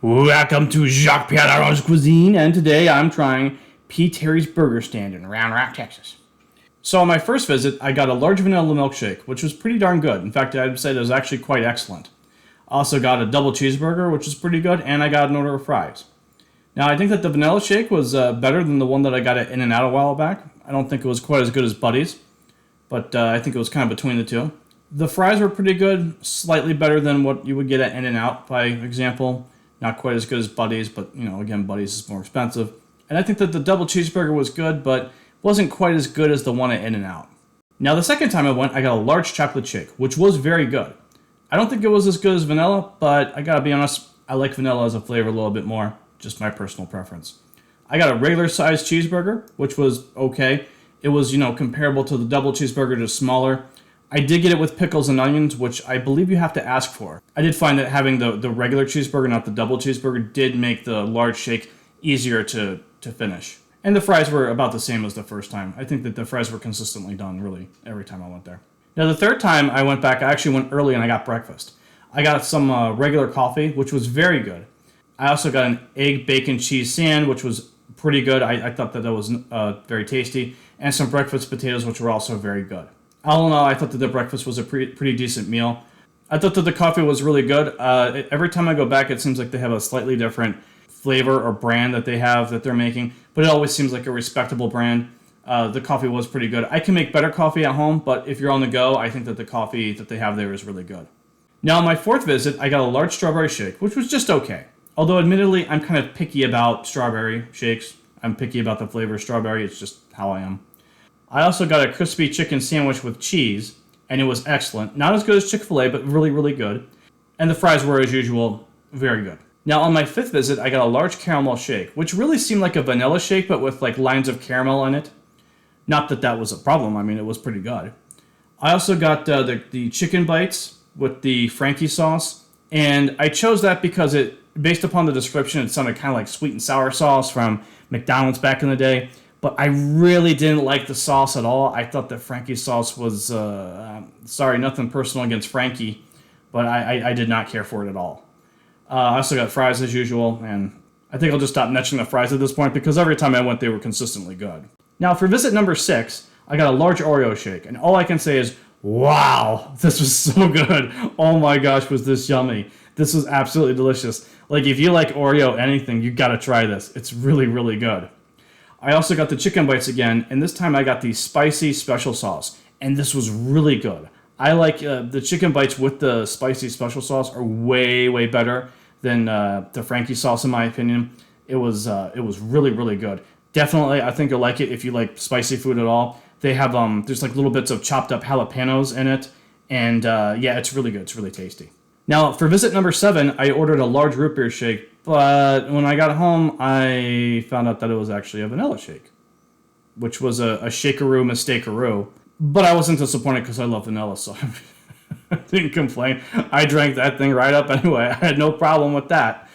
Welcome to JPL Arnold's Cuisine, and today I'm trying P. Terry's Burger Stand in Round Rock, Texas. So on my first visit, I got a large vanilla milkshake, which was pretty darn good. In fact, I'd say it was actually quite excellent. I also got a double cheeseburger, which was pretty good, and I got an order of fries. Now, I think that the vanilla shake was better than the one that I got at In-N-Out a while back. I don't think it was quite as good as Buddy's, but I think it was kind of between the two. The fries were pretty good, slightly better than what you would get at In-N-Out, by example. Not quite as good as Buddy's, but, again, Buddy's is more expensive. And I think that the double cheeseburger was good, but wasn't quite as good as the one at In-N-Out. Now, the second time I went, I got a large chocolate shake, which was very good. I don't think it was as good as vanilla, but I gotta be honest, I like vanilla as a flavor a little bit more. Just my personal preference. I got a regular sized cheeseburger, which was okay. It was, comparable to the double cheeseburger, just smaller. I did get it with pickles and onions, which I believe you have to ask for. I did find that having the regular cheeseburger, not the double cheeseburger, did make the large shake easier to finish. And the fries were about the same as the first time. I think that the fries were consistently done, really, every time I went there. Now, the third time I went back, I actually went early and I got breakfast. I got some regular coffee, which was very good. I also got an egg, bacon, cheese sand, which was pretty good. I thought that was very tasty. And some breakfast potatoes, which were also very good. All in all, I thought that the breakfast was a pretty decent meal. I thought that the coffee was really good. Every time I go back, it seems like they have a slightly different flavor or brand that they have that they're making, but it always seems like a respectable brand. The coffee was pretty good. I can make better coffee at home, but if you're on the go, I think that the coffee that they have there is really good. Now, on my fourth visit, I got a large strawberry shake, which was just okay. Although, admittedly, I'm kind of picky about strawberry shakes. I'm picky about the flavor of strawberry. It's just how I am. I also got a crispy chicken sandwich with cheese, and it was excellent. Not as good as Chick-fil-A, but really, really good. And the fries were, as usual, very good. Now, on my fifth visit, I got a large caramel shake, which really seemed like a vanilla shake, but with lines of caramel in it. Not that that was a problem. I mean, it was pretty good. I also got the chicken bites with the Frankie sauce, and I chose that because based upon the description, it sounded kind of like sweet and sour sauce from McDonald's back in the day. But I really didn't like the sauce at all. I thought that Frankie sauce was, sorry, nothing personal against Frankie, but I did not care for it at all. I also got fries as usual, and I think I'll just stop mentioning the fries at this point because every time I went, they were consistently good. Now, for visit number 6, I got a large Oreo shake, and all I can say is, wow, this was so good. Oh my gosh, was this yummy. This was absolutely delicious. If you like Oreo anything, you gotta try this. It's really, really good. I also got the chicken bites again, and this time I got the spicy special sauce, and this was really good. I like the chicken bites with the spicy special sauce are way, way better than the Frankie sauce, in my opinion. It was really, really good. Definitely, I think you'll like it if you like spicy food at all. They have there's little bits of chopped up jalapenos in it, and yeah, it's really good. It's really tasty. Now, for visit number 7, I ordered a large root beer shake, but when I got home, I found out that it was actually a vanilla shake, which was a shakeroo mistakeroo. But I wasn't disappointed because I love vanilla, so I didn't complain. I drank that thing right up anyway. I had no problem with that.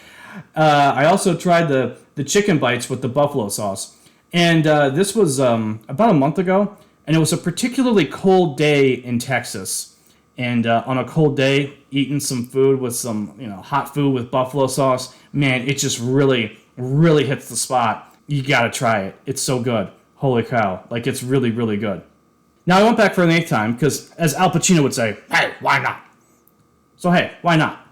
I also tried the chicken bites with the buffalo sauce, and this was about a month ago, and it was a particularly cold day in Texas. And on a cold day, eating some food with some, hot food with buffalo sauce, man, it just really, really hits the spot. You gotta try it. It's so good. Holy cow. It's really, really good. Now, I went back for an 8th time because, as Al Pacino would say, hey, why not? So, hey, why not?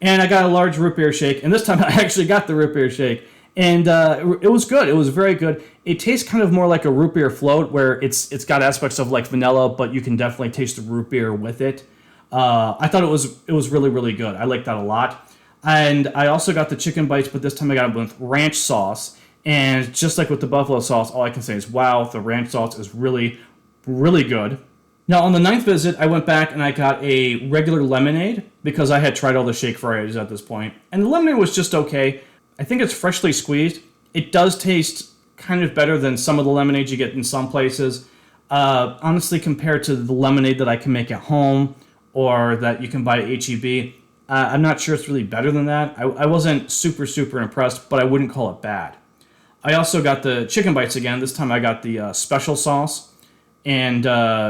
And I got a large root beer shake, and this time I actually got the root beer shake. And it was good. It was very good. It tastes kind of more like a root beer float, where it's got aspects of vanilla, but you can definitely taste the root beer with it. I thought it was really, really good. I liked that a lot. And I also got the chicken bites, but this time I got it with ranch sauce. And just like with the buffalo sauce, all I can say is, wow, the ranch sauce is really, really good. Now, on the 9th visit, I went back and I got a regular lemonade because I had tried all the shake varieties at this point. And the lemonade was just okay. I think it's freshly squeezed. It does taste kind of better than some of the lemonades you get in some places. Honestly, compared to the lemonade that I can make at home or that you can buy at HEB, I'm not sure it's really better than that. I wasn't super, super impressed, but I wouldn't call it bad. I also got the chicken bites again. This time I got the special sauce, and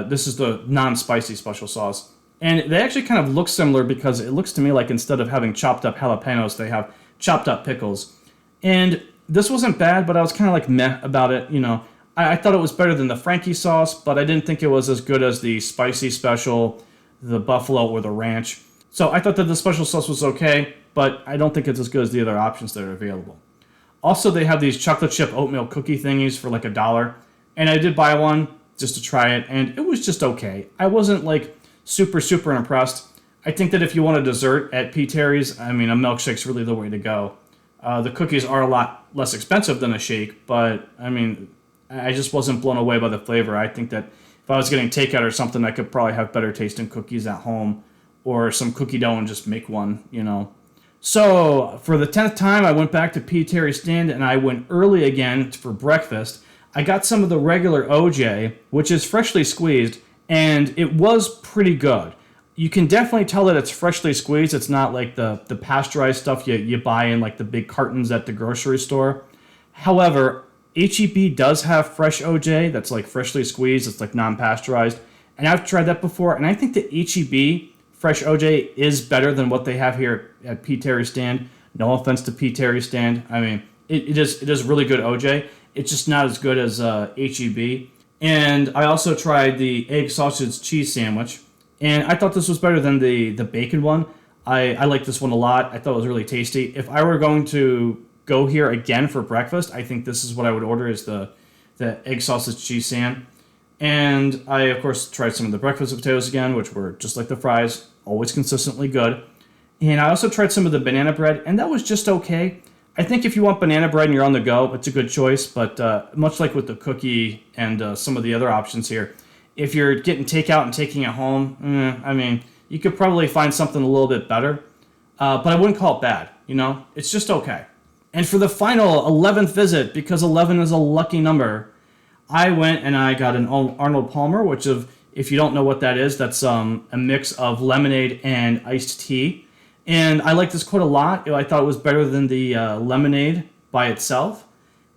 this is the non-spicy special sauce. And they actually kind of look similar because it looks to me like instead of having chopped up jalapenos, they have chopped up pickles. And this wasn't bad, but I was kind of like meh about it. I thought it was better than the Frankie sauce, but I didn't think it was as good as the spicy special, the buffalo, or the ranch. So I thought that the special sauce was okay, but I don't think it's as good as the other options that are available. Also, they have these chocolate chip oatmeal cookie thingies for like $1, and I did buy one just to try it, and it was just okay. I wasn't like super impressed. I think that if you want a dessert at P. Terry's, I mean, a milkshake's really the way to go. The cookies are a lot less expensive than a shake, but I mean, I just wasn't blown away by the flavor. I think that if I was getting takeout or something, I could probably have better tasting cookies at home, or some cookie dough and just make one. So for the 10th time, I went back to P. Terry's stand, and I went early again for breakfast. I got some of the regular OJ, which is freshly squeezed, and it was pretty good. You can definitely tell that it's freshly squeezed. It's not like the pasteurized stuff you buy in like the big cartons at the grocery store. However, HEB does have fresh OJ that's like freshly squeezed. It's like non-pasteurized. And I've tried that before, and I think the HEB fresh OJ is better than what they have here at P. Terry's stand. No offense to P. Terry's stand. I mean, it is really good OJ. It's just not as good as HEB. And I also tried the egg sausage cheese sandwich, and I thought this was better than the bacon one. I like this one a lot. I thought it was really tasty. If I were going to go here again for breakfast, I think this is what I would order, is the egg sausage cheese sand. And I, of course, tried some of the breakfast potatoes again, which were just like the fries, always consistently good. And I also tried some of the banana bread, and that was just okay. I think if you want banana bread and you're on the go, it's a good choice, but much like with the cookie and some of the other options here, if you're getting takeout and taking it home, I mean, you could probably find something a little bit better, but I wouldn't call it bad, It's just okay. And for the final 11th visit, because 11 is a lucky number, I went and I got an Arnold Palmer, which, if you don't know what that is, that's a mix of lemonade and iced tea. And I like this quite a lot. I thought it was better than the lemonade by itself.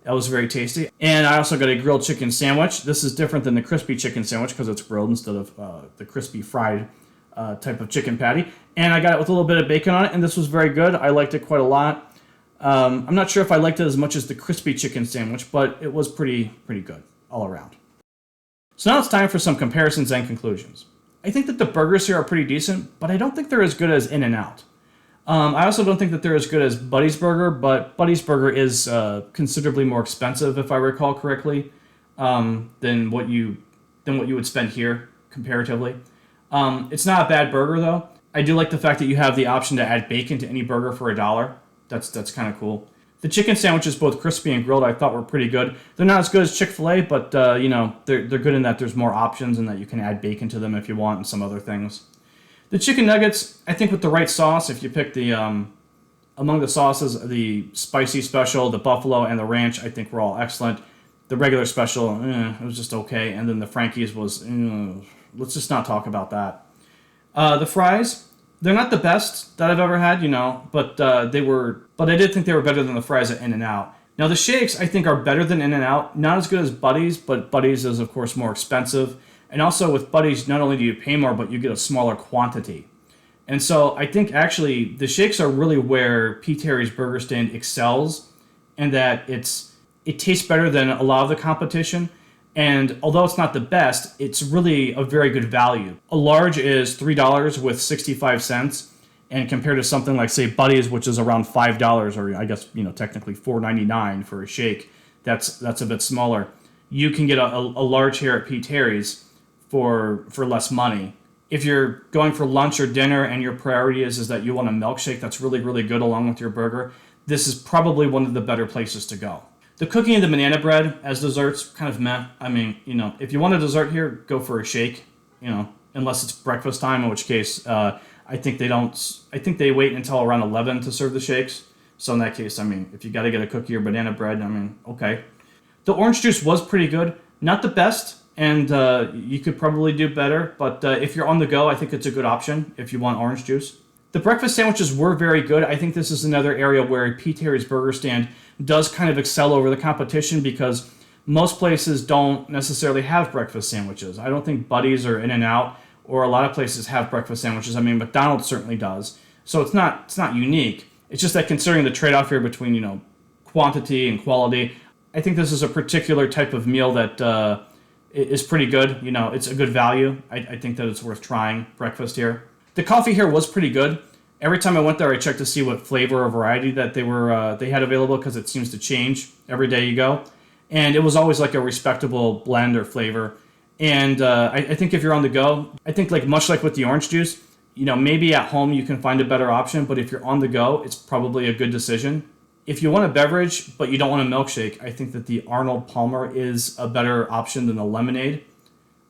That was very tasty. And I also got a grilled chicken sandwich. This is different than the crispy chicken sandwich because it's grilled instead of the crispy fried type of chicken patty. And I got it with a little bit of bacon on it, and this was very good. I liked it quite a lot. I'm not sure if I liked it as much as the crispy chicken sandwich, but it was pretty good all around. So now it's time for some comparisons and conclusions. I think that the burgers here are pretty decent, but I don't think they're as good as In-N-Out. I also don't think that they're as good as Buddy's Burger, but Buddy's Burger is considerably more expensive, if I recall correctly, than what you would spend here comparatively. It's not a bad burger though. I do like the fact that you have the option to add bacon to any burger for $1. That's kind of cool. The chicken sandwiches, both crispy and grilled, I thought were pretty good. They're not as good as Chick-fil-A, but they're good in that there's more options and that you can add bacon to them if you want and some other things. The chicken nuggets, I think with the right sauce, if you pick the among the sauces, the spicy special, the buffalo, and the ranch, I think were all excellent. The regular special, it was just okay, and then the Frankie's was, let's just not talk about that. The fries, they're not the best that I've ever had, but I did think they were better than the fries at In-N-Out. Now the shakes, I think, are better than In-N-Out. Not as good as Buddy's, but Buddy's is of course more expensive. And also with Buddy's, not only do you pay more, but you get a smaller quantity. And so I think actually the shakes are really where P. Terry's Burger Stand excels, and that it tastes better than a lot of the competition. And although it's not the best, it's really a very good value. A large is $3 with 65 cents, and compared to something like, say, Buddy's, which is around $5, or I guess, technically $4.99 for a shake, that's a bit smaller. You can get a large here at P. Terry's for less money. If you're going for lunch or dinner and your priority is that you want a milkshake that's really, really good along with your burger, this is probably one of the better places to go. The cookie and the banana bread as desserts, kind of meh. I mean, if you want a dessert here, go for a shake, unless it's breakfast time, in which case I think they wait until around 11 to serve the shakes. So in that case, if you got to get a cookie or banana bread, okay. The orange juice was pretty good. Not the best, and you could probably do better, but if you're on the go, I think it's a good option if you want orange juice. The breakfast sandwiches were very good. I think this is another area where P. Terry's Burger Stand does kind of excel over the competition, because most places don't necessarily have breakfast sandwiches. I don't think Buddy's or In-N-Out or a lot of places have breakfast sandwiches. McDonald's certainly does. So it's not unique. It's just that considering the trade-off here between, quantity and quality, I think this is a particular type of meal that is pretty good. It's a good value. I think that it's worth trying breakfast here. The coffee here was pretty good. Every time I went there, I checked to see what flavor or variety that they had available, because it seems to change every day you go. And it was always like a respectable blend or flavor. And I think if you're on the go, I think much like with the orange juice, maybe at home you can find a better option, but if you're on the go, it's probably a good decision. If you want a beverage, but you don't want a milkshake, I think that the Arnold Palmer is a better option than the lemonade.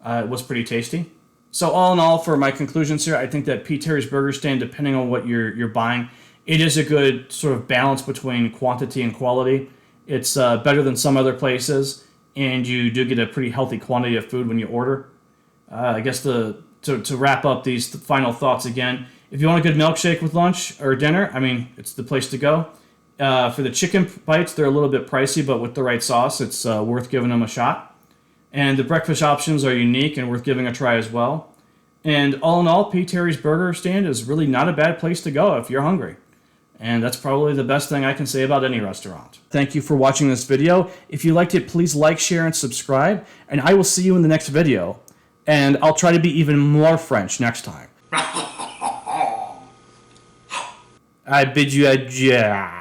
It was pretty tasty. So all in all, for my conclusions here, I think that P. Terry's Burger Stand, depending on what you're buying, it is a good sort of balance between quantity and quality. It's better than some other places, and you do get a pretty healthy quantity of food when you order. I guess to wrap up these final thoughts again, if you want a good milkshake with lunch or dinner, it's the place to go. For the chicken bites, they're a little bit pricey, but with the right sauce, it's worth giving them a shot. And the breakfast options are unique and worth giving a try as well. And all in all, P. Terry's Burger Stand is really not a bad place to go if you're hungry. And that's probably the best thing I can say about any restaurant. Thank you for watching this video. If you liked it, please like, share, and subscribe. And I will see you in the next video. And I'll try to be even more French next time. I bid you adieu.